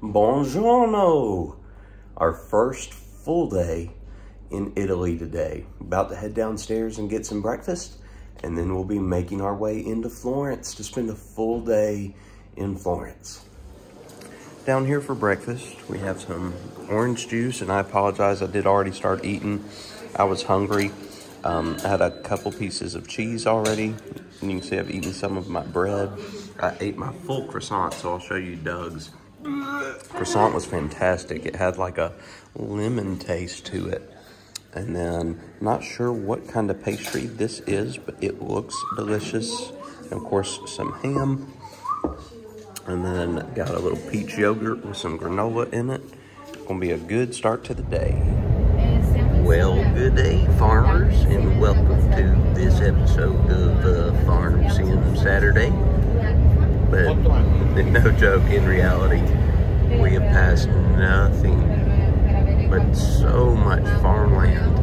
Buongiorno! Our first full day in Italy today. About to head downstairs and get some breakfast, and then we'll be making our way into Florence to spend a full day in Florence. Down here for breakfast, we have some orange juice, and I apologize, I did already start eating. I was hungry. I had a couple pieces of cheese already, and you can see I've eaten some of my bread. I ate my full croissant, so I'll show you Doug's. Croissant was fantastic. It had like a lemon taste to it. And then, not sure what kind of pastry this is, but it looks delicious. And of course, some ham. And then got a little peach yogurt with some granola in it. Gonna be a good start to the day. Well, good day, farmers, and welcome to this episode of Farm Sim Saturday. But no joke, in reality, we have passed nothing but so much farmland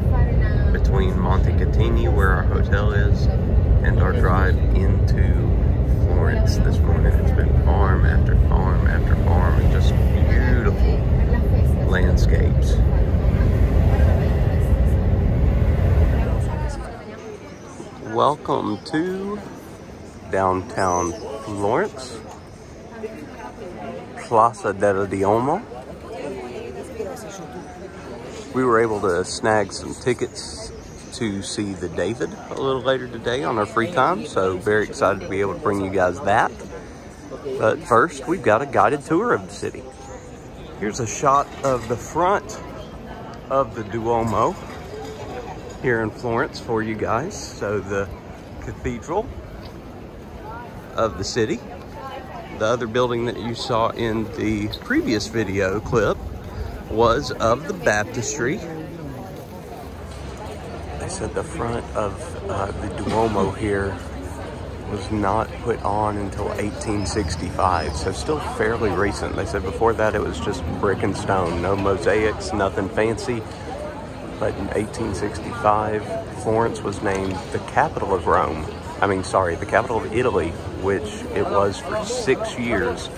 between Montecatini, where our hotel is, and our drive into Florence this morning. It's been farm after farm after farm, and just beautiful landscapes. Welcome to downtown Florence, Plaza del Duomo. We were able to snag some tickets to see the David a little later today on our free time, so very excited to be able to bring you guys that. But first, we've got a guided tour of the city. Here's a shot of the front of the Duomo here in Florence for you guys. So the cathedral of the city. The other building that you saw in the previous video clip was of the baptistry. They said the front of the Duomo here was not put on until 1865, so still fairly recent. They said before that it was just brick and stone, no mosaics, nothing fancy. But in 1865, Florence was named the capital of Rome. The capital of Italy, which it was for 6 years.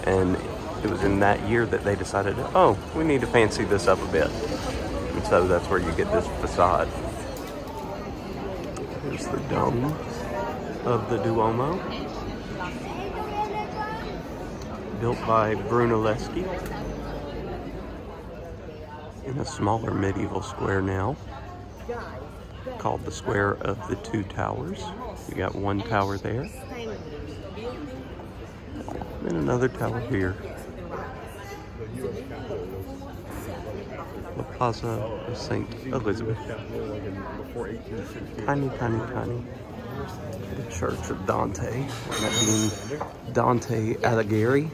And it was in that year that they decided, oh, we need to fancy this up a bit. And so that's where you get this facade. Here's the dome of the Duomo, built by Brunelleschi, in a smaller medieval square now, called the Square of the Two Towers. You got one tower there, and another tower here. The Plaza of St. Elizabeth. Tiny, tiny, tiny. The Church of Dante, that being Dante Alighieri,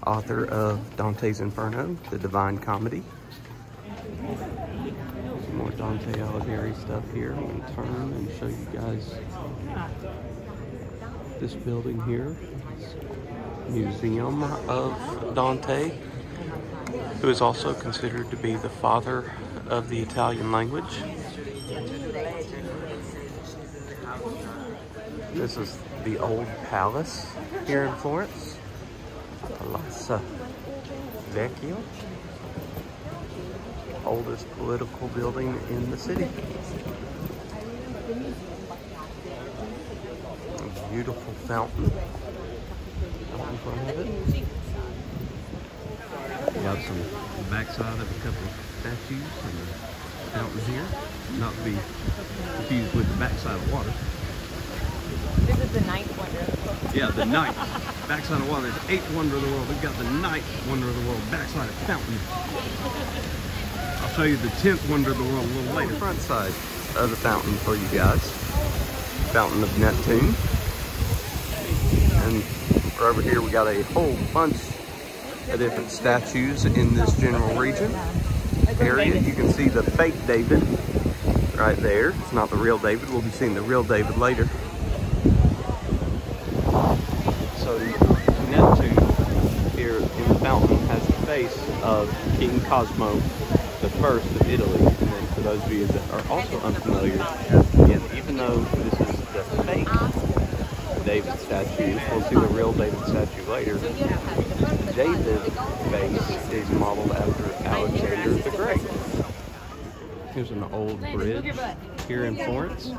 author of Dante's Inferno, the Divine Comedy. Some more Dante Alighieri stuff here. I'm going to turn and show you guys this building here. Museum of Dante, who is also considered to be the father of the Italian language. This is the old palace here in Florence, Palazzo Vecchio, oldest political building in the city. A beautiful fountain in front of it. We got some backside of a couple of statues and the fountain here. Not to be confused with the backside of water. This is the ninth wonder of the world. Yeah, the ninth. Backside of water is the eighth wonder of the world. We've got the ninth wonder of the world, backside of fountain. I'll show you the 10th wonder of the world a little later. Front side of the fountain for you guys. Fountain of Neptune. And over here we got a whole bunch of different statues in this general region area. You can see the fake David right there. It's not the real David. We'll be seeing the real David later. So Neptune here in the fountain has the face of King Cosmo the First of Italy. And then for those of you that are also unfamiliar, again, even though this is the fake David statue, we'll see the real David statue later. David base is modeled after Alexander the Great. Here's an old bridge here in Florence,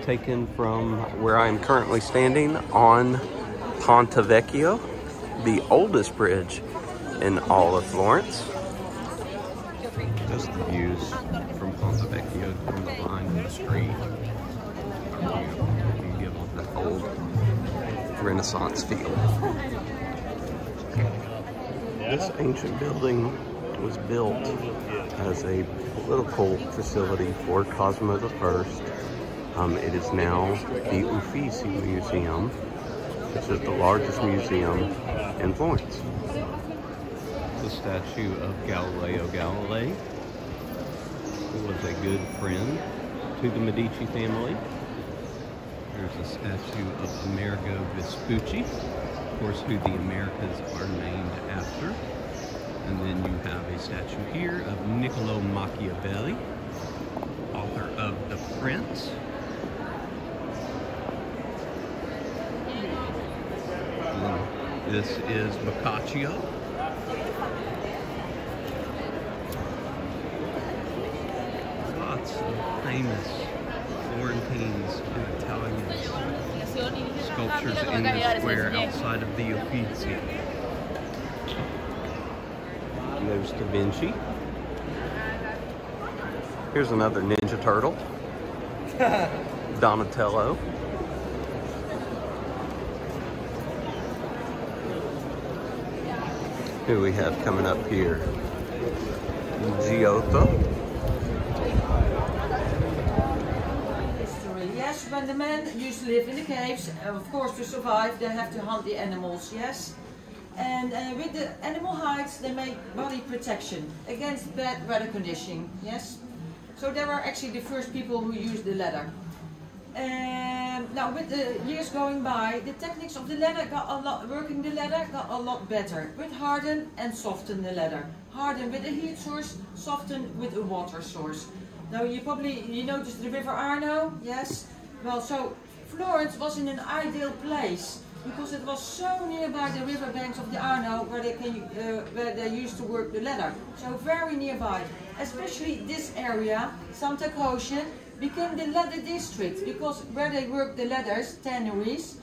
taken from where I'm currently standing on Ponte Vecchio, the oldest bridge in all of Florence. Just the views from Ponte Vecchio from the line of the street. You give off that old Renaissance feel. This ancient building was built as a political facility for Cosimo I. It is now the Uffizi Museum, which is the largest museum in Florence. The statue of Galileo Galilei, who was a good friend to the Medici family. There's a statue of Amerigo Vespucci, of course, who the Americas are named after. And then you have a statue here of Niccolo Machiavelli, author of The Prince. And this is Boccaccio. Lots of famous Florentines and Italians sculptures in the square outside of the Uffizi. There's Da Vinci. Here's another Ninja Turtle. Donatello. Who we have coming up here? Giotto. Yes, when the men used to live in the caves, of course to survive they have to hunt the animals, yes. And with the animal hides they make body protection against bad weather conditioning, yes. So they were actually the first people who used the leather. Now with the years going by, the techniques of the leather working the leather got a lot better. With harden and soften the leather. Harden with a heat source, soften with a water source. Now you noticed the River Arno, yes? Well, so Florence was in an ideal place because it was so nearby the riverbanks of the Arno where they used to work the leather. So very nearby. Especially this area, Santa Croce, became the leather district because where they worked the leathers, tanneries,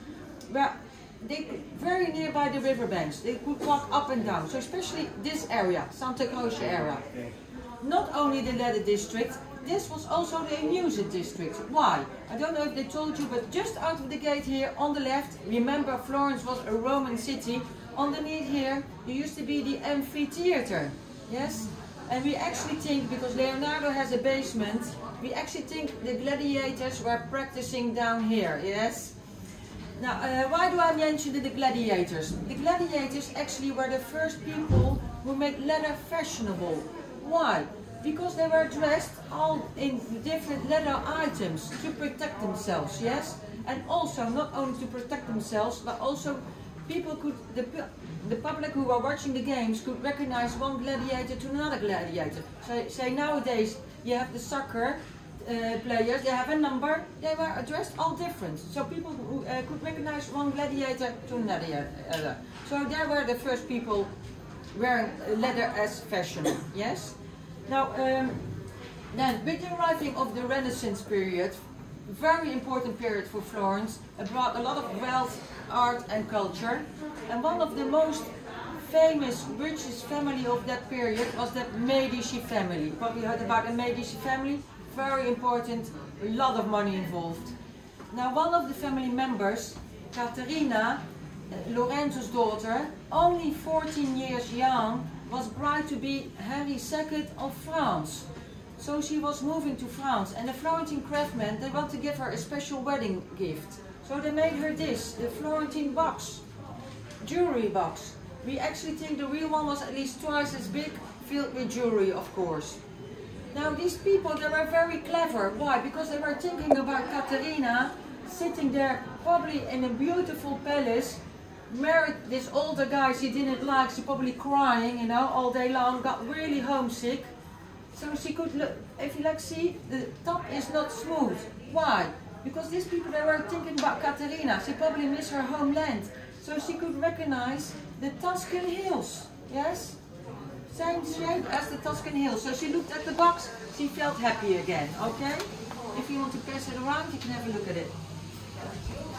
were very nearby the riverbanks. They could walk up and down. So especially this area, Santa Croce area. Not only the leather district, this was also the music district. Why? I don't know if they told you, but just out of the gate here on the left, remember Florence was a Roman city. Underneath here, there used to be the amphitheater. Yes? And we actually think, because Leonardo has a basement, we actually think the gladiators were practicing down here. Yes? Now, why do I mention the gladiators? The gladiators actually were the first people who made leather fashionable. Why? Because they were dressed all in different leather items to protect themselves, yes? And also, not only to protect themselves, but also people could, the public who were watching the games could recognize one gladiator to another gladiator. So, say nowadays, you have the soccer players, they have a number, they were dressed all different. So people could recognize one gladiator to another. So they were the first people wearing leather as fashion, yes? Now, then with the arriving of the Renaissance period, very important period for Florence, it brought a lot of wealth, art and culture. And one of the most famous, richest family of that period was the Medici family. You probably heard about the Medici family, very important, a lot of money involved. Now one of the family members, Caterina, Lorenzo's daughter, only 14 years young, was bride to be Henry II of France. So she was moving to France, and the Florentine craftsmen, they want to give her a special wedding gift. So they made her this, the Florentine box, jewelry box. We actually think the real one was at least twice as big, filled with jewelry, of course. Now these people, they were very clever. Why? Because they were thinking about Caterina sitting there, probably in a beautiful palace, married this older guy she didn't like, she probably crying, you know, all day long, got really homesick. So she could look, if you like see, the top is not smooth. Why? Because these people, they were thinking about Caterina, she probably missed her homeland. So she could recognize the Tuscan Hills, yes? Same shape as the Tuscan Hills. So she looked at the box, she felt happy again, okay? If you want to pass it around, you can have a look at it.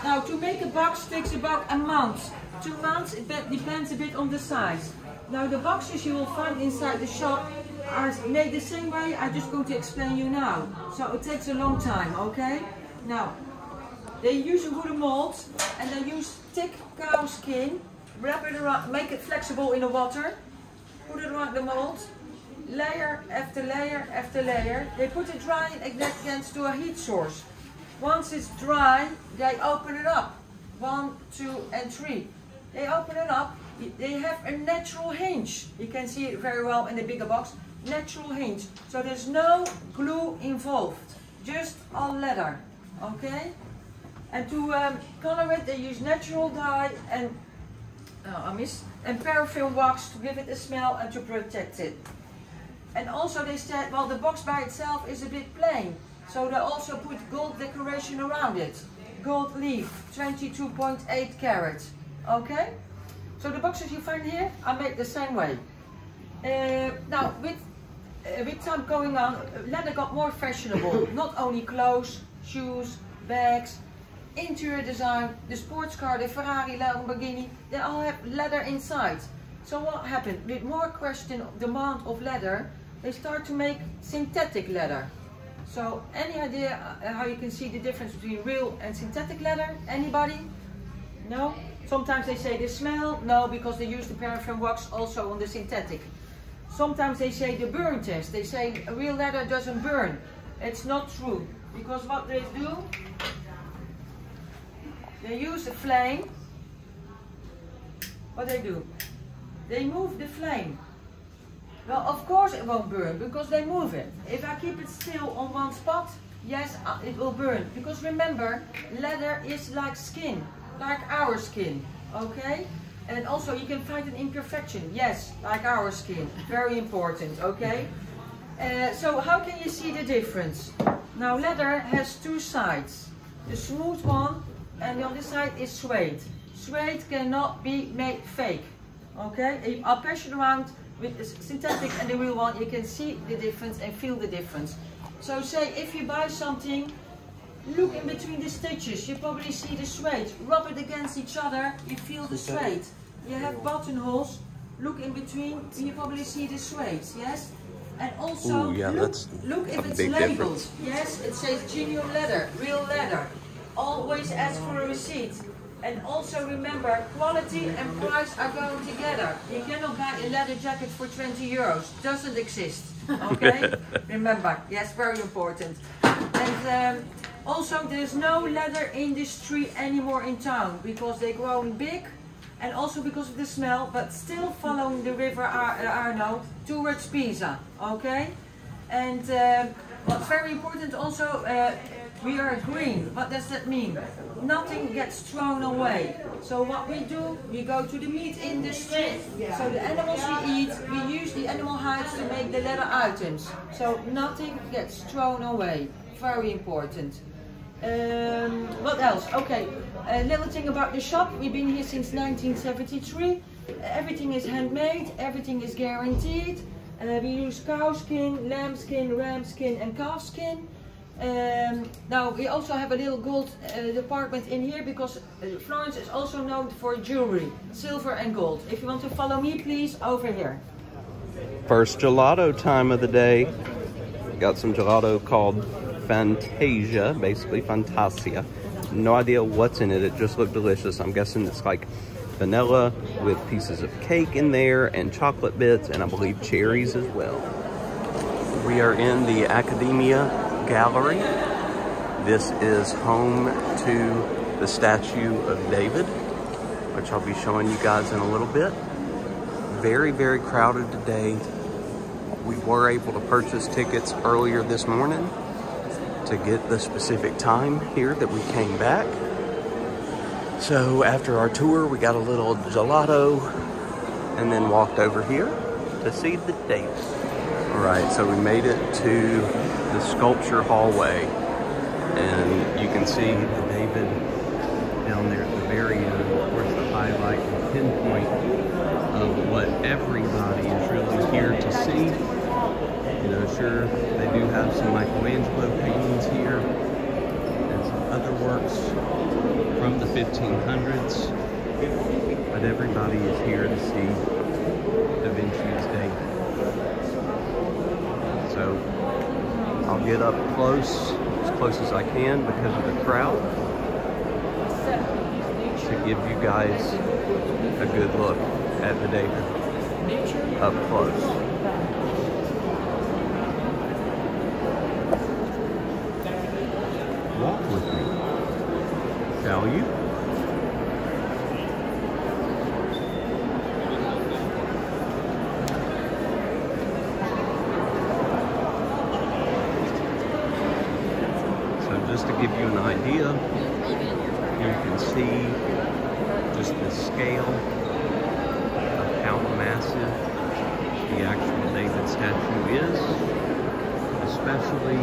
Now, to make a box takes about a month. 2 months, it depends a bit on the size. Now, the boxes you will find inside the shop are made the same way. I'm just going to explain you now. So it takes a long time, okay? Now, they use a wooden mold and they use thick cow skin, wrap it around, make it flexible in the water, put it around the mold, layer after layer after layer. They put it dry against to a heat source. Once it's dry, they open it up. 1, 2, and 3. They open it up. They have a natural hinge. You can see it very well in the bigger box. Natural hinge. So there's no glue involved. Just all leather. Okay? And to color it, they use natural dye and paraffin wax to give it a smell and to protect it. And also they said, well, the box by itself is a bit plain. So they also put gold decoration around it. Gold leaf, 22.8 carat. Okay? So the boxes you find here are made the same way. Now, with time going on, leather got more fashionable. Not only clothes, shoes, bags, interior design, the sports car, the Ferrari, Lamborghini, they all have leather inside. So what happened? With more demand of leather, they start to make synthetic leather. So any idea how you can see the difference between real and synthetic leather? Anybody? No? Sometimes they say the smell. No, because they use the paraffin wax also on the synthetic. Sometimes they say the burn test. They say real leather doesn't burn. It's not true. Because what they do, they use a flame. What they do? They move the flame. Well, of course it won't burn, because they move it. If I keep it still on one spot, yes, it will burn. Because remember, leather is like skin, like our skin, okay? And also you can find an imperfection, yes, like our skin, very important, okay? So how can you see the difference? Now, leather has 2 sides. The smooth one, and the other side is suede. Suede cannot be made fake, okay? I'll pass it around with the synthetic and the real one, you can see the difference and feel the difference. So say if you buy something, look in between the stitches, you probably see the suede. Rub it against each other, you feel the suede. You have buttonholes, look in between, you probably see the suede, yes? And also, look if it's labeled. Difference. Yes, it says genuine leather, real leather. Always ask for a receipt. And also remember, quality and price are going together. You cannot buy a leather jacket for 20 euros. Doesn't exist. Okay? Remember, yes, very important. And also, there's no leather industry anymore in town because they're growing big, and also because of the smell, but still following the river Arno towards Pisa. Okay? And what's very important also, we are green. What does that mean? Nothing gets thrown away. So what we do, we go to the meat industry. So the animals we eat, we use the animal hides to make the leather items. So nothing gets thrown away. Very important. What else? Okay, a little thing about the shop. We've been here since 1973. Everything is handmade, everything is guaranteed. We use cow skin, lamb skin, ram skin and calf skin. Now we also have a little gold department in here because Florence is also known for jewelry, silver and gold. If you want to follow me, please, over here. First gelato time of the day. Got some gelato called Fantasia, basically Fantasia. No idea what's in it, it just looked delicious. I'm guessing it's like vanilla with pieces of cake in there and chocolate bits and I believe cherries as well. We are in the Academia Gallery. This is home to the statue of David, which I'll be showing you guys in a little bit. Very, very crowded today. We were able to purchase tickets earlier this morning to get the specific time here that we came back. So after our tour, we got a little gelato and then walked over here to see the David. All right, so we made it to the sculpture hallway and you can see the David down there at the very end. Of course, the highlight and pinpoint everybody is really here to see. You know, sure, they do have some Michelangelo paintings here and some other works from the 1500s, but everybody is here to see Da Vinci's day. So I'll get up close as I can because of the crowd, to give you guys a good look at the David up close. Walk with me, shall you? So just to give you an idea, you can see just the scale of how massive the actual David statue is, especially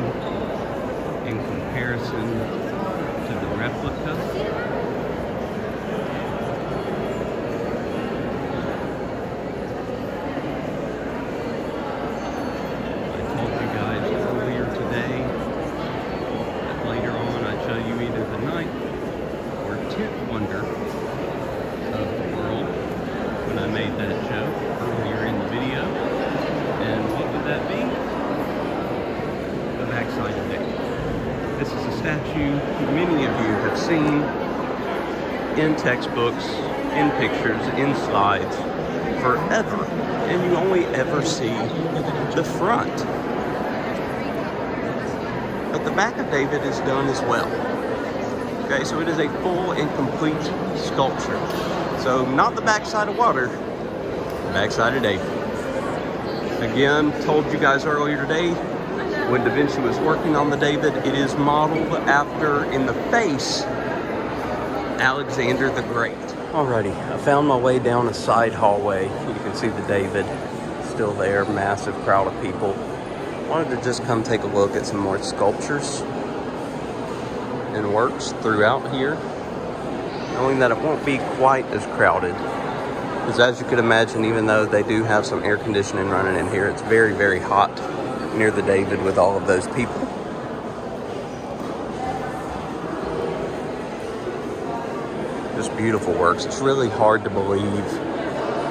in comparison to the replica. I told you guys earlier today that later on I'd show you either the ninth or 10th wonder of the world when I made that joke earlier in the video. And what would that be? The backside of David. This is a statue many of you have seen in textbooks, in pictures, in slides forever, and you only ever see the front. But the back of David is done as well. Okay, so it is a full and complete sculpture. So not the backside of water, the backside of David. Again, told you guys earlier today, when Da Vinci was working on the David, it is modeled after, in the face, Alexander the Great. Alrighty, I found my way down a side hallway. You can see the David still there, massive crowd of people. Wanted to just come take a look at some more sculptures and works throughout here, knowing that it won't be quite as crowded. Because as you could imagine, even though they do have some air conditioning running in here, it's very, very hot near the David with all of those people. Just beautiful works. It's really hard to believe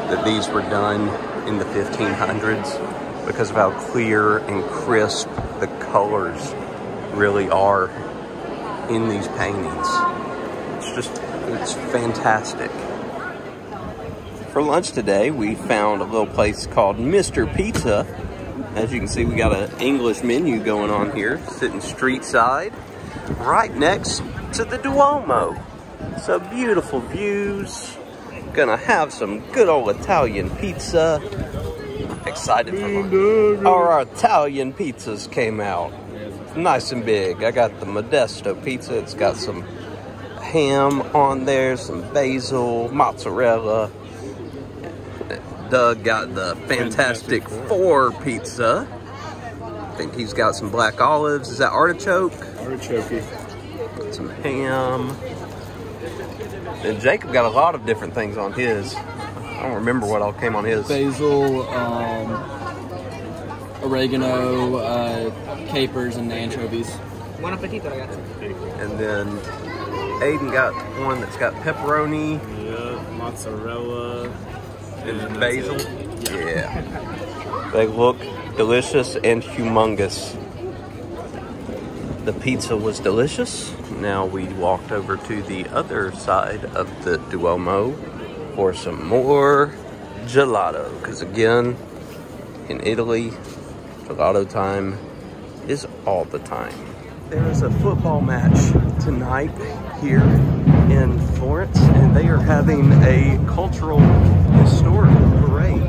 that these were done in the 1500s because of how clear and crisp the colors really are in these paintings. It's fantastic. For lunch today, we found a little place called Mr. Pizza. As you can see, we got an English menu going on here, sitting street side, right next to the Duomo. So beautiful views. Gonna have some good old Italian pizza. Excited for our Italian pizzas came out. Nice and big. I got the Modesto pizza. It's got some ham on there, some basil, mozzarella. Doug got the Fantastic Four pizza. I think he's got some black olives. Is that artichoke? Artichoke. Some ham. And Jacob got a lot of different things on his. I don't remember what all came on his. Basil, oregano, capers, and anchovies. Buon appetito, ragazzi. And then Aiden got one that's got pepperoni. Yeah, mozzarella. And basil. Yeah. They look delicious and humongous. The pizza was delicious. Now we walked over to the other side of the Duomo for some more gelato. Because again, in Italy, gelato time is all the time. There is a football match tonight here in Florence, and they are having a cultural historical parade.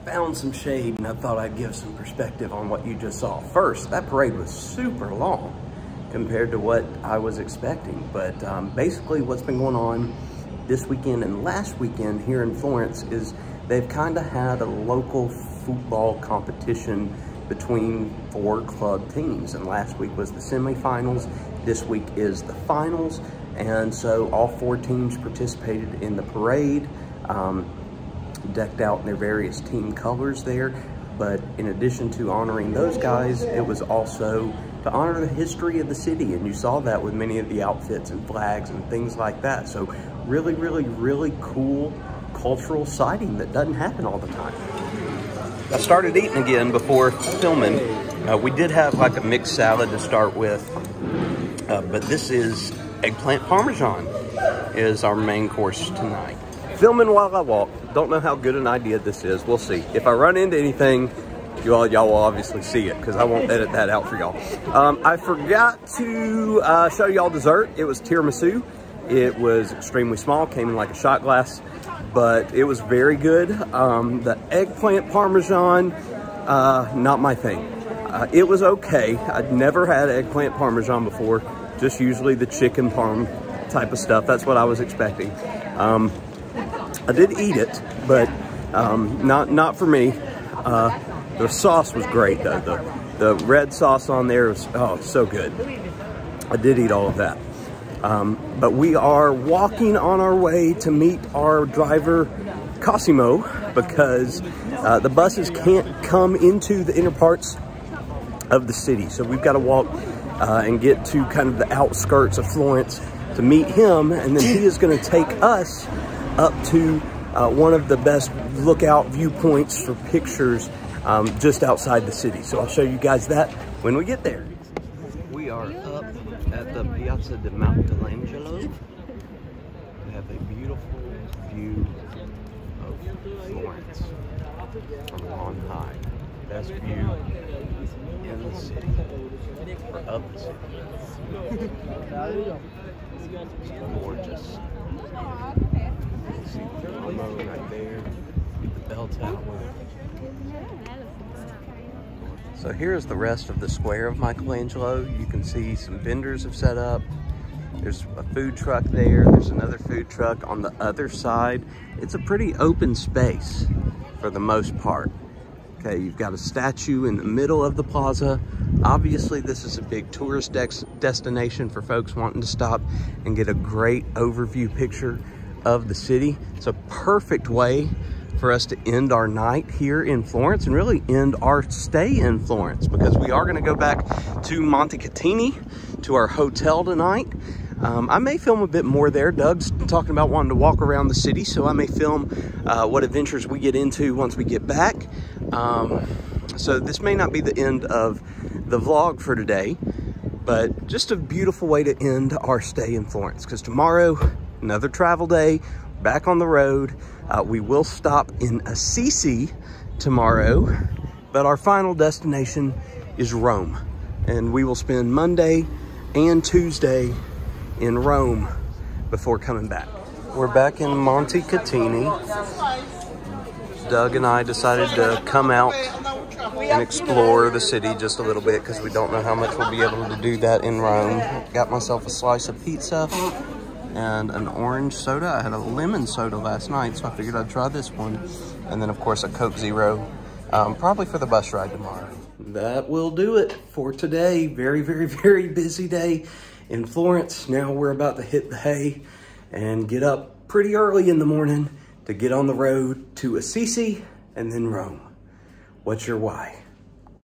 Found some shade, and I thought I'd give some perspective on what you just saw. First, that parade was super long compared to what I was expecting. But basically what's been going on this weekend and last weekend here in Florence is they've kind of had a local football competition between 4 club teams. And last week was the semifinals. This week is the finals. And so all 4 teams participated in the parade, decked out in their various team colors there. But in addition to honoring those guys, it was also to honor the history of the city. And you saw that with many of the outfits and flags and things like that. So really, really, really cool cultural sighting that doesn't happen all the time. I started eating again before filming. We did have like a mixed salad to start with, but this is eggplant parmesan is our main course tonight. Filming while I walk. Don't know how good an idea this is. We'll see. If I run into anything, y'all will obviously see it because I won't edit that out for y'all. I forgot to show y'all dessert. It was tiramisu. It was extremely small, came in like a shot glass, but it was very good. The eggplant parmesan, not my thing. It was okay. I'd never had eggplant parmesan before, just usually the chicken parm type of stuff. That's what I was expecting. I did eat it, but not for me. The sauce was great though. The red sauce on there was, oh, so good. I did eat all of that. But we are walking on our way to meet our driver, Cosimo, because the buses can't come into the inner parts of the city. So we've got to walk and get to kind of the outskirts of Florence to meet him. And then he is going to take us up to one of the best lookout viewpoints for pictures just outside the city. So I'll show you guys that when we get there. We are up at the Piazza di Michelangelo. We have a beautiful view of Florence from on high. Best view in the city, or of the city. It's gorgeous. See the Duomo right there, the bell tower. So here's the rest of the square of Michelangelo. You can see some vendors have set up. There's a food truck there. There's another food truck on the other side. It's a pretty open space for the most part. Okay, you've got a statue in the middle of the plaza. Obviously, this is a big tourist destination for folks wanting to stop and get a great overview picture of the city. It's a perfect way for us to end our night here in Florence and really end our stay in Florence, because we are going to go back to Montecatini, to our hotel tonight. I may film a bit more there. Doug's talking about wanting to walk around the city, so I may film what adventures we get into once we get back. So this may not be the end of the vlog for today, but just a beautiful way to end our stay in Florence, because tomorrow, another travel day, back on the road. We will stop in Assisi tomorrow, but our final destination is Rome. And we will spend Monday and Tuesday in Rome before coming back. We're back in Montecatini. Doug and I decided to come out and explore the city just a little bit because we don't know how much we'll be able to do that in Rome. Got myself a slice of pizza and an orange soda. I had a lemon soda last night, so I figured I'd try this one. And then, of course, a Coke Zero, probably for the bus ride tomorrow. That will do it for today. Very, very, very busy day in Florence. Now we're about to hit the hay and get up pretty early in the morning to get on the road to Assisi and then Rome. What's your why?